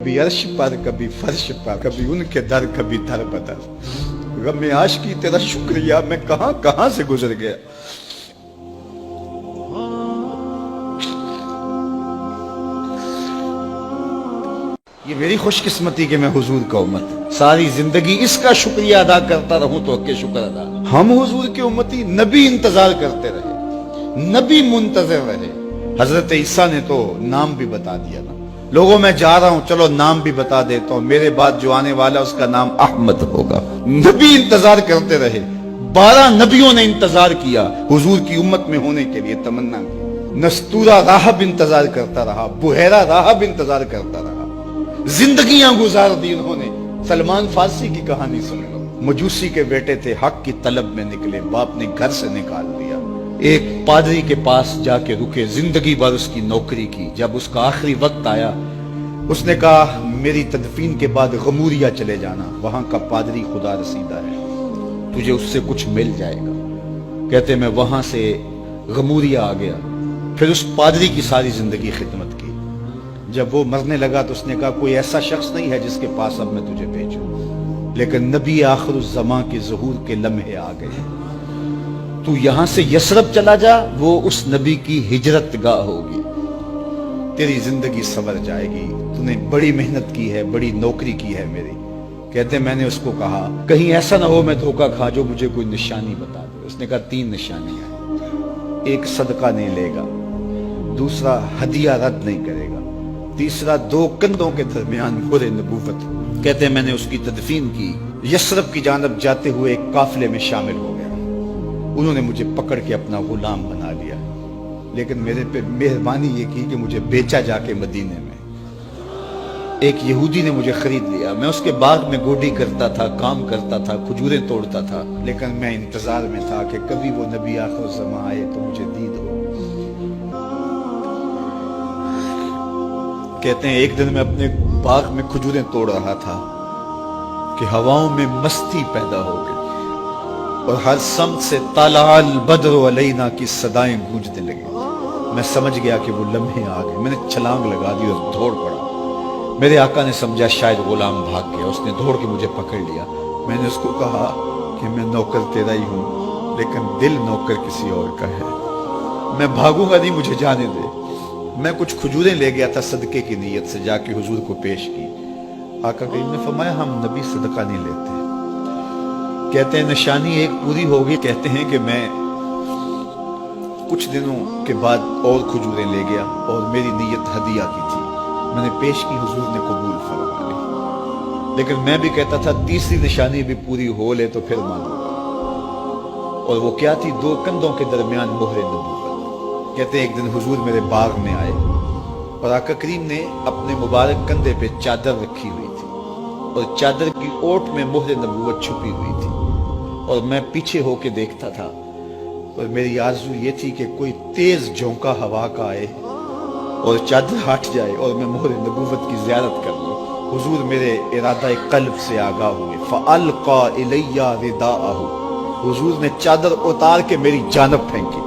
کبھی عرش پر کبھی فرش پر، کبھی ان کے در کبھی در بدر، غم عاشقی تیرا شکریہ میں کہاں کہاں سے گزر گیا۔ یہ میری خوش قسمتی کہ میں حضور کا امت، ساری زندگی اس کا شکریہ ادا کرتا رہوں تو کہ شکر ادا۔ ہم حضور کے امتی، نبی انتظار کرتے رہے، نبی منتظر رہے۔ حضرت عیسیٰ نے تو نام بھی بتا دیا نا، لوگوں میں جا رہا ہوں چلو نام بھی بتا دیتا ہوں، میرے بعد جو آنے والا اس کا نام احمد ہوگا۔ نبی انتظار کرتے رہے، 12 نبیوں نے انتظار کیا حضور کی امت میں ہونے کے لیے، تمنا کی۔ نستورہ راہب انتظار کرتا رہا، بحیرہ راہب انتظار کرتا رہا، زندگیاں گزار دی انہوں نے۔ سلمان فارسی کی کہانی سن لو، مجوسی کے بیٹے تھے، حق کی طلب میں نکلے، باپ نے گھر سے نکال دیا، ایک پادری کے پاس جا کے رکے، زندگی بھر اس کی نوکری کی۔ جب اس کا آخری وقت آیا اس نے کہا میری تدفین کے بعد غموریا چلے جانا، وہاں کا پادری خدا رسیدہ ہے، تجھے اس سے کچھ مل جائے گا۔ کہتے میں وہاں سے غموریا آ گیا، پھر اس پادری کی ساری زندگی خدمت کی۔ جب وہ مرنے لگا تو اس نے کہا کوئی ایسا شخص نہیں ہے جس کے پاس اب میں تجھے بھیجوں، لیکن نبی آخر الزمان کے ظہور کے لمحے آ گئے، تو یہاں سے یثرب چلا جا، وہ اس نبی کی ہجرت گاہ ہوگی، تیری زندگی سنور جائے گی، تو نے بڑی محنت کی ہے، بڑی نوکری کی ہے میری۔ کہتے میں نے اس کو کہا کہیں ایسا نہ ہو میں دھوکہ کھا جو مجھے کوئی نشانی بتا دے۔ اس نے کہا 3 نشانیاں ہیں، ایک صدقہ نہیں لے گا، دوسرا ہدیہ رد نہیں کرے گا، تیسرا 2 کندھوں کے درمیان مہر نبوت۔ کہتے میں نے اس کی تدفین کی، یثرب کی جانب جاتے ہوئے ایک قافلے میں شامل ہو گیا، انہوں نے مجھے پکڑ کے اپنا غلام بنا لیا، لیکن میرے پہ مہربانی یہ کی کہ مجھے بیچا جا کے مدینے میں۔ ایک یہودی نے مجھے خرید لیا، میں اس کے باغ میں گوڈی کرتا تھا، کام کرتا تھا، کھجوریں توڑتا تھا، لیکن میں انتظار میں تھا کہ کبھی وہ نبی آخر الزمان آئے تو مجھے دید ہو۔ کہتے ہیں ایک دن میں اپنے باغ میں کھجوریں توڑ رہا تھا کہ ہواؤں میں مستی پیدا ہو گئی اور ہر سمت سے طلع البدر علینا کی صدائیں گونجنے لگی۔ میں سمجھ گیا کہ وہ لمحے آ گئے، میں نے چھلانگ لگا دی اور دوڑ پڑا۔ میرے آقا نے سمجھا شاید غلام بھاگ گیا، اس نے دوڑ کے مجھے پکڑ لیا۔ میں نے اس کو کہا کہ میں نوکر تیرا ہی ہوں، لیکن دل نوکر کسی اور کا ہے، میں بھاگوں گا نہیں، مجھے جانے دے۔ میں کچھ کھجوریں لے گیا تھا صدقے کی نیت سے، جا کے حضور کو پیش کی۔ آقا کریم نے فرمایا ہم نبی صدقہ نہیں لیتے۔ کہتے ہیں نشانی ایک پوری ہوگی، کہتے ہیں کہ میں کچھ دنوں کے بعد اور کھجوریں لے گیا اور میری نیت ہدیہ کی تھی، میں نے پیش کی، حضور نے قبول فرما لی۔ لیکن میں بھی کہتا تھا تیسری نشانی بھی پوری ہو لے تو پھر مانوں گا، اور وہ کیا تھی؟ 2 کندھوں کے درمیان مہر نبوت۔ کہتے ہیں ایک دن حضور میرے باغ میں آئے اور آقا کریم نے اپنے مبارک کندھے پہ چادر رکھی ہوئی تھی اور چادر کی اوٹ میں مہر نبوت چھپی ہوئی تھی، اور میں پیچھے ہو کے دیکھتا تھا، اور میری آرزو یہ تھی کہ کوئی تیز جھونکا ہوا کا آئے اور چادر ہٹ جائے اور میں مہر نبوت کی زیارت کر لوں۔ حضور میرے ارادہ قلب سے آگاہ ہوئے، فَأَلْقَى إِلَيَّ رِدَاءَهُ، حضور نے چادر اتار کے میری جانب پھینکی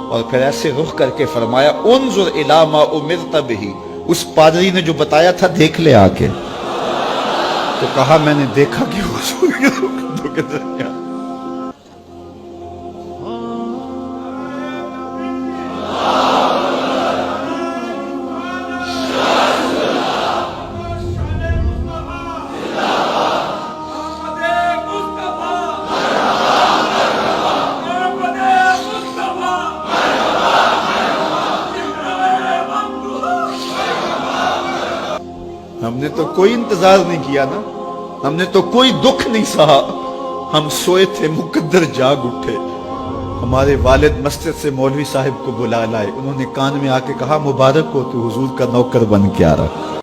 اور پھر ایسے رخ کر کے فرمایا انظر الی ما امرت بہ، اس پادری نے جو بتایا تھا دیکھ لے آ کے۔ تو کہا میں نے دیکھا کہ حضور کے کندھوں کے درمیان ہم نے تو کوئی انتظار نہیں کیا نا، ہم نے تو کوئی دکھ نہیں سہا، ہم سوئے تھے مقدر جاگ اٹھے۔ ہمارے والد مسجد سے مولوی صاحب کو بلا لائے، انہوں نے کان میں آ کے کہا مبارک ہو تو حضور کا نوکر بن کے آ رہا۔